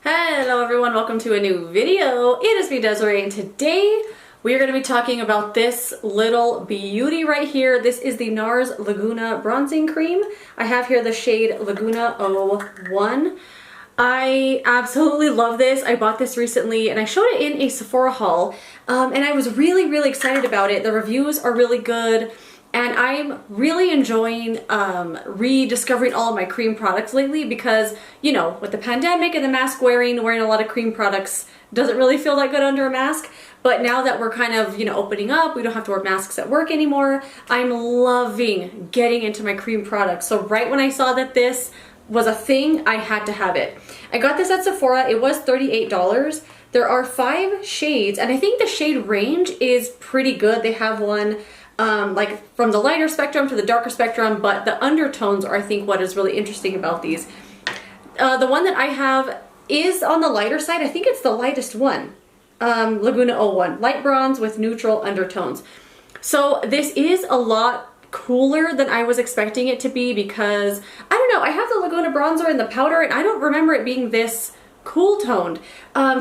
Hello everyone, welcome to a new video. It is me, Desiree, and today we are going to be talking about this little beauty right here. This is the Nars Laguna bronzing cream. I have here the shade Laguna 01. I absolutely love this. I bought this recently and I showed it in a Sephora haul, and I was really excited about it. The reviews are really good. And I'm really enjoying rediscovering all of my cream products lately because, you know, with the pandemic and the mask wearing a lot of cream products doesn't really feel that good under a mask. But now that we're kind of, opening up, we don't have to wear masks at work anymore. I'm loving getting into my cream products. So right when I saw that this was a thing, I had to have it. I got this at Sephora. It was $38. There are 5 shades, and I think the shade range is pretty good. They have one like from the lighter spectrum to the darker spectrum, but the undertones are, I think, what is really interesting about these. The one that I have is on the lighter side. I think it's the lightest one, Laguna 01, light bronze with neutral undertones. So this is a lot cooler than I was expecting it to be because, I don't know, I have the Laguna bronzer in the powder and I don't remember it being this cool toned.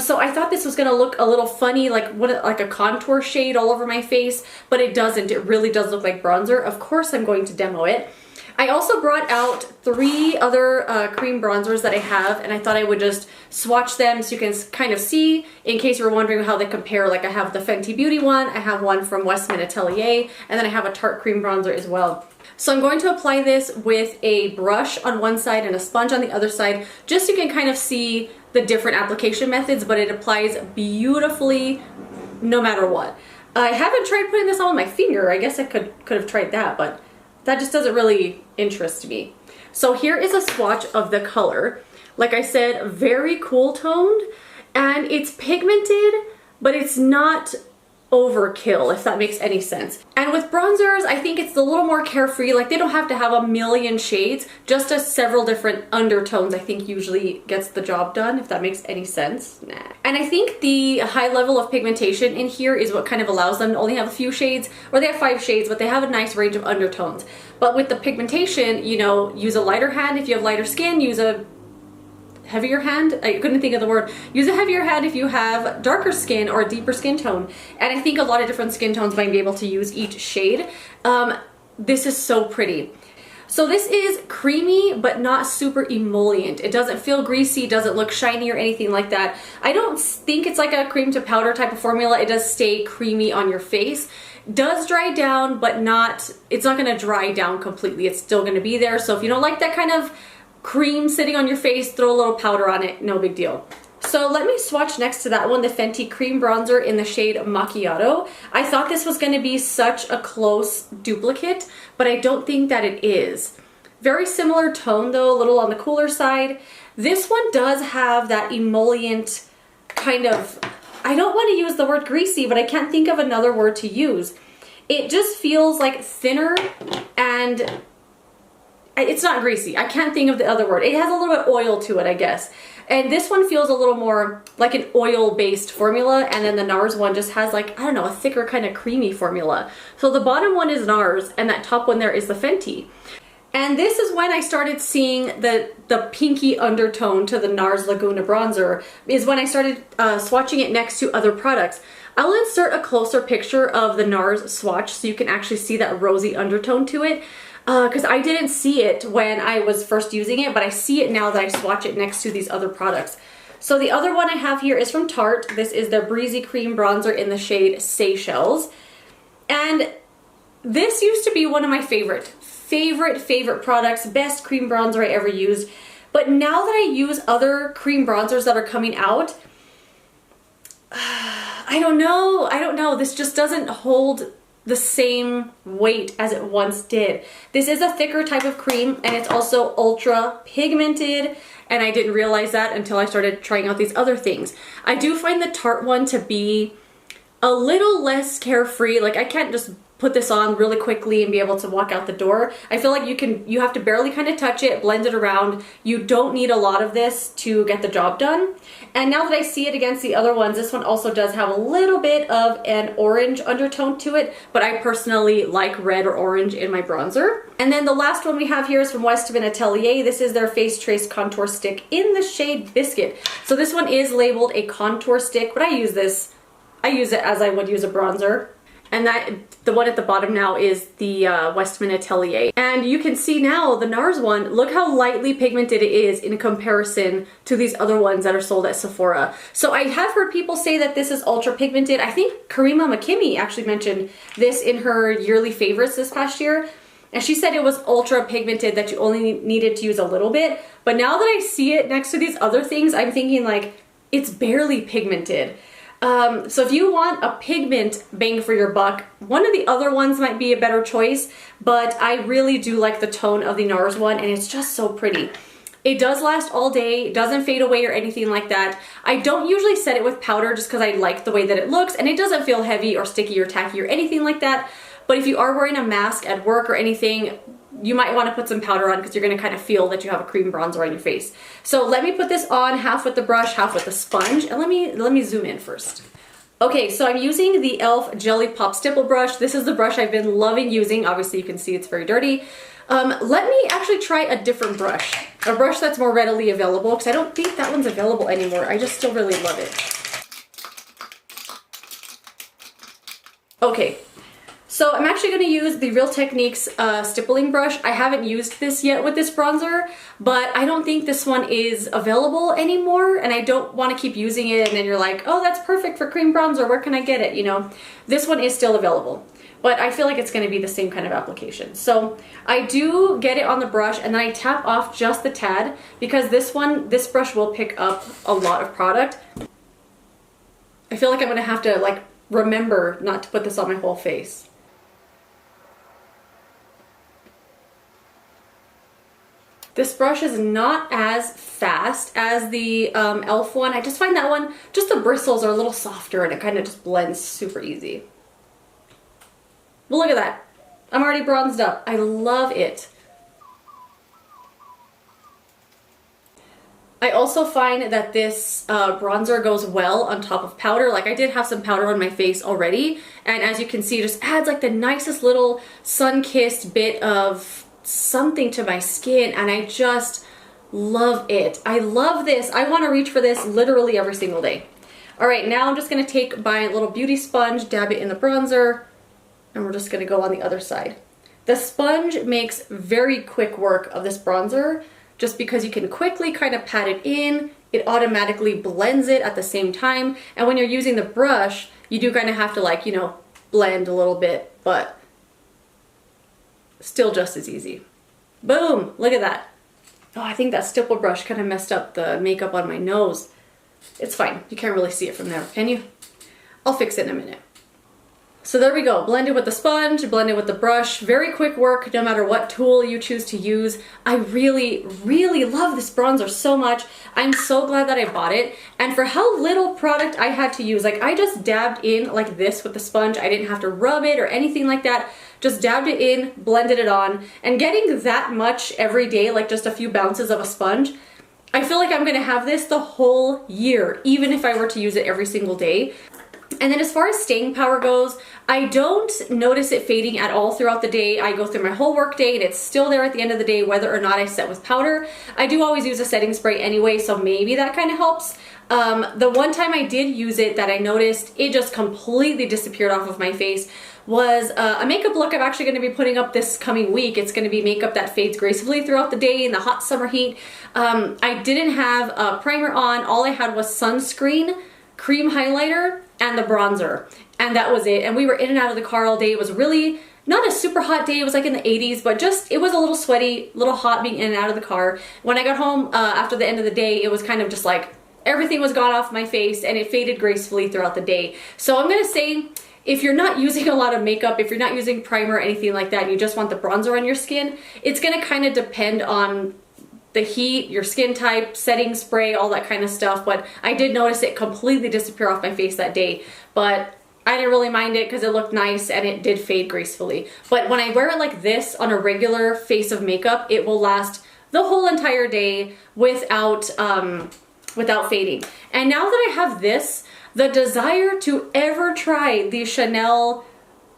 So I thought this was gonna look a little funny, like a contour shade all over my face, but it doesn't. It really does look like bronzer. Of course I'm going to demo it. I also brought out 3 other cream bronzers that I have, and I thought I would just swatch them so you can kind of see in case you were wondering how they compare. Like I have the Fenty Beauty one, I have one from Westman Atelier, and then I have a Tarte cream bronzer as well. So I'm going to apply this with a brush on one side and a sponge on the other side, just so you can kind of see the different application methods, but it applies beautifully no matter what. I haven't tried putting this on my finger. I guess I could have tried that, but that just doesn't really interest me. So here is a swatch of the color. Like I said, very cool toned, and it's pigmented, but it's not overkill, if that makes any sense. And with bronzers, I think it's a little more carefree. Like they don't have to have a million shades, just several different undertones I think usually gets the job done, if that makes any sense. Nah. And I think the high level of pigmentation in here is what kind of allows them to only have a few shades, or they have 5 shades, but they have a nice range of undertones. But with the pigmentation, use a lighter hand if you have lighter skin, use a heavier hand. I couldn't think of the word. Use a heavier hand if you have darker skin or a deeper skin tone. And I think a lot of different skin tones might be able to use each shade. This is so pretty. So this is creamy, but not super emollient. It doesn't feel greasy, doesn't look shiny or anything like that. I don't think it's like a cream to powder type of formula. It does stay creamy on your face. Does dry down, but it's not gonna dry down completely. It's still gonna be there. So if you don't like that kind of cream sitting on your face, throw a little powder on it, no big deal. So let me swatch next to that one, the Fenty cream bronzer in the shade Macchiato. I thought this was going to be such a close duplicate, but I don't think that it is. Very similar tone though, a little on the cooler side. This one does have that emollient kind of, I don't want to use the word greasy, but I can't think of another word to use. It just feels like thinner, and it's not greasy. I can't think of the other word. It has a little bit of oil to it, I guess. And this one feels a little more like an oil-based formula, and then the Nars one just has like, I don't know, a thicker kind of creamy formula. So the bottom one is Nars, and that top one there is the Fenty. And this is when I started seeing the pinky undertone to the Nars Laguna bronzer, is when I started swatching it next to other products. I'll insert a closer picture of the Nars swatch so you can actually see that rosy undertone to it. Because I didn't see it when I was first using it, but I see it now that I swatch it next to these other products. So the other one I have here is from Tarte. This is the Breezy Cream Bronzer in the shade Seychelles. And this used to be one of my favorite products, best cream bronzer I ever used. But now that I use other cream bronzers that are coming out, I don't know. This just doesn't hold the same weight as it once did. This is a thicker type of cream, and it's also ultra pigmented, and I didn't realize that until I started trying out these other things. I do find the Tarte one to be a little less carefree. Like I can't just put this on really quickly and be able to walk out the door. I feel like you have to barely kind of touch it, blend it around. You don't need a lot of this to get the job done. And now that I see it against the other ones, this one also does have a little bit of an orange undertone to it, but I personally like red or orange in my bronzer. And then the last one we have here is from Westman Atelier. This is their Face Trace Contour Stick in the shade Biscuit. So this one is labeled a contour stick, but I use it as I would use a bronzer. And the one at the bottom now is the Westman Atelier. And you can see now the NARS one, look how lightly pigmented it is in comparison to these other ones that are sold at Sephora. So I have heard people say that this is ultra pigmented. I think Karima McKimmy actually mentioned this in her yearly favorites this past year. And she said it was ultra pigmented, that you only needed to use a little bit. But now that I see it next to these other things, I'm thinking like, it's barely pigmented. So if you want a pigment bang for your buck, one of the other ones might be a better choice, but I really do like the tone of the NARS one, and it's just so pretty. It does last all day, it doesn't fade away or anything like that. I don't usually set it with powder just because I like the way that it looks, and it doesn't feel heavy or sticky or tacky or anything like that. But if you are wearing a mask at work or anything, you might want to put some powder on because you're going to kind of feel that you have a cream bronzer on your face. So let me put this on half with the brush, half with the sponge, and let me zoom in first. Okay, so I'm using the e.l.f. Jelly Pop Stipple Brush. This is the brush I've been loving using. Obviously you can see it's very dirty. Let me actually try a different brush, a brush that's more readily available, because I don't think that one's available anymore. I just still really love it. Okay. So I'm actually going to use the Real Techniques Stippling Brush. I haven't used this yet with this bronzer, but I don't think this one is available anymore, and I don't want to keep using it and then you're like, oh, that's perfect for cream bronzer, where can I get it, you know? This one is still available, but I feel like it's going to be the same kind of application. So I do get it on the brush and then I tap off just the tad, because this brush will pick up a lot of product. I feel like I'm going to have to like remember not to put this on my whole face. This brush is not as fast as the e.l.f. one. I just find that one, just the bristles are a little softer and it kind of just blends super easy. Well, look at that. I'm already bronzed up. I love it. I also find that this bronzer goes well on top of powder. Like I did have some powder on my face already, and as you can see, it just adds like the nicest little sun-kissed bit of something to my skin, and I just love it. I love this. I want to reach for this literally every single day. All right, now I'm just going to take my little beauty sponge, dab it in the bronzer, and we're just going to go on the other side. The sponge makes very quick work of this bronzer, just because you can quickly kind of pat it in. It automatically blends it at the same time, and when you're using the brush, you do kind of have to, like, you know, blend a little bit, but still just as easy. Boom, look at that. Oh, I think that stipple brush kind of messed up the makeup on my nose. It's fine, you can't really see it from there, can you? I'll fix it in a minute. So there we go, blended with the sponge, blended with the brush. Very quick work, no matter what tool you choose to use. I really, really love this bronzer so much. I'm so glad that I bought it. And for how little product I had to use, like I just dabbed in like this with the sponge. I didn't have to rub it or anything like that. Just dabbed it in, blended it on, and getting that much every day, like just a few bounces of a sponge, I feel like I'm gonna have this the whole year, even if I were to use it every single day. And then as far as staying power goes, I don't notice it fading at all throughout the day. I go through my whole work day and it's still there at the end of the day, whether or not I set with powder. I do always use a setting spray anyway, so maybe that kind of helps. The one time I did use it that I noticed it just completely disappeared off of my face was a makeup look I'm actually going to be putting up this coming week. It's going to be makeup that fades gracefully throughout the day in the hot summer heat. I didn't have a primer on. All I had was sunscreen, cream highlighter, and the bronzer, and that was it. And we were in and out of the car all day. It was really not a super hot day. It was like in the 80s, but just it was a little sweaty, a little hot being in and out of the car. When I got home after the end of the day, it was kind of just like everything was gone off my face and it faded gracefully throughout the day. So I'm gonna say, if you're not using a lot of makeup, if you're not using primer or anything like that, and you just want the bronzer on your skin, it's gonna kind of depend on the heat, your skin type, setting spray, all that kind of stuff. But I did notice it completely disappear off my face that day. But I didn't really mind it because it looked nice and it did fade gracefully. But when I wear it like this on a regular face of makeup, it will last the whole entire day without fading. And now that I have this, the desire to ever try the Chanel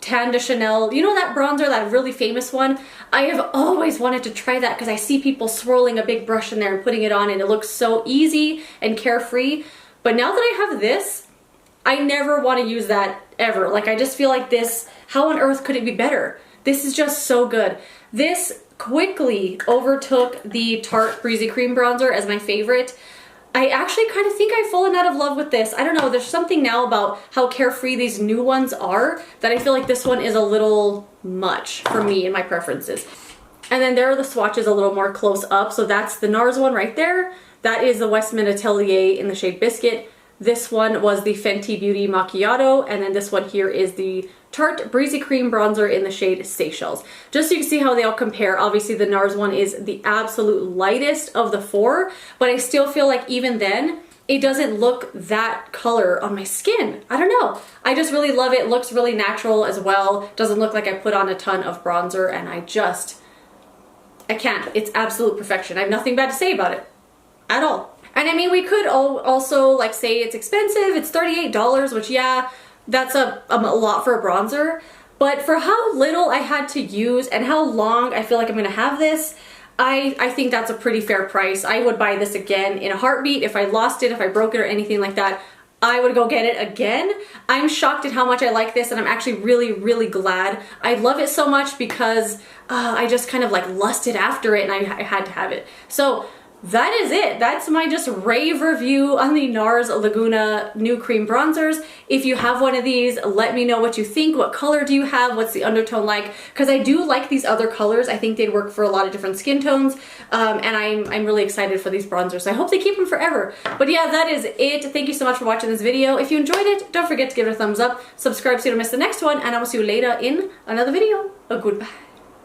Tan de Chanel, you know that bronzer, that really famous one? I have always wanted to try that because I see people swirling a big brush in there and putting it on and it looks so easy and carefree. But now that I have this, I never want to use that ever. Like, I just feel like this, how on earth could it be better? This is just so good. This quickly overtook the Tarte Breezy Cream Bronzer as my favorite. I actually kind of think I've fallen out of love with this. I don't know, there's something now about how carefree these new ones are that I feel like this one is a little much for me and my preferences. And then there are the swatches a little more close up. So that's the Nars one right there. That is the Westman Atelier in the shade Biscuit. This one was the Fenty Beauty Macchiato, and then this one here is the Tarte Breezy Cream Bronzer in the shade Seychelles. Just so you can see how they all compare, obviously the Nars one is the absolute lightest of the four, but I still feel like even then, it doesn't look that color on my skin. I don't know. I just really love it. It looks really natural as well. Doesn't look like I put on a ton of bronzer, and I can't. It's absolute perfection. I have nothing bad to say about it at all. And I mean, we could also like say it's expensive, it's $38, which yeah, that's a lot for a bronzer. But for how little I had to use and how long I feel like I'm gonna have this, I think that's a pretty fair price. I would buy this again in a heartbeat. If I lost it, if I broke it or anything like that, I would go get it again. I'm shocked at how much I like this, and I'm actually really, really glad. I love it so much because I just kind of like lusted after it and I had to have it. So that is it. That's my just rave review on the Nars Laguna new cream bronzers. If you have one of these, let me know what you think. What color do you have? What's the undertone like? Because I do like these other colors. I think they'd work for a lot of different skin tones. And I'm really excited for these bronzers. I hope they keep them forever. But yeah, that is it. Thank you so much for watching this video. If you enjoyed it, don't forget to give it a thumbs up. Subscribe so you don't miss the next one. And I will see you later in another video. Goodbye.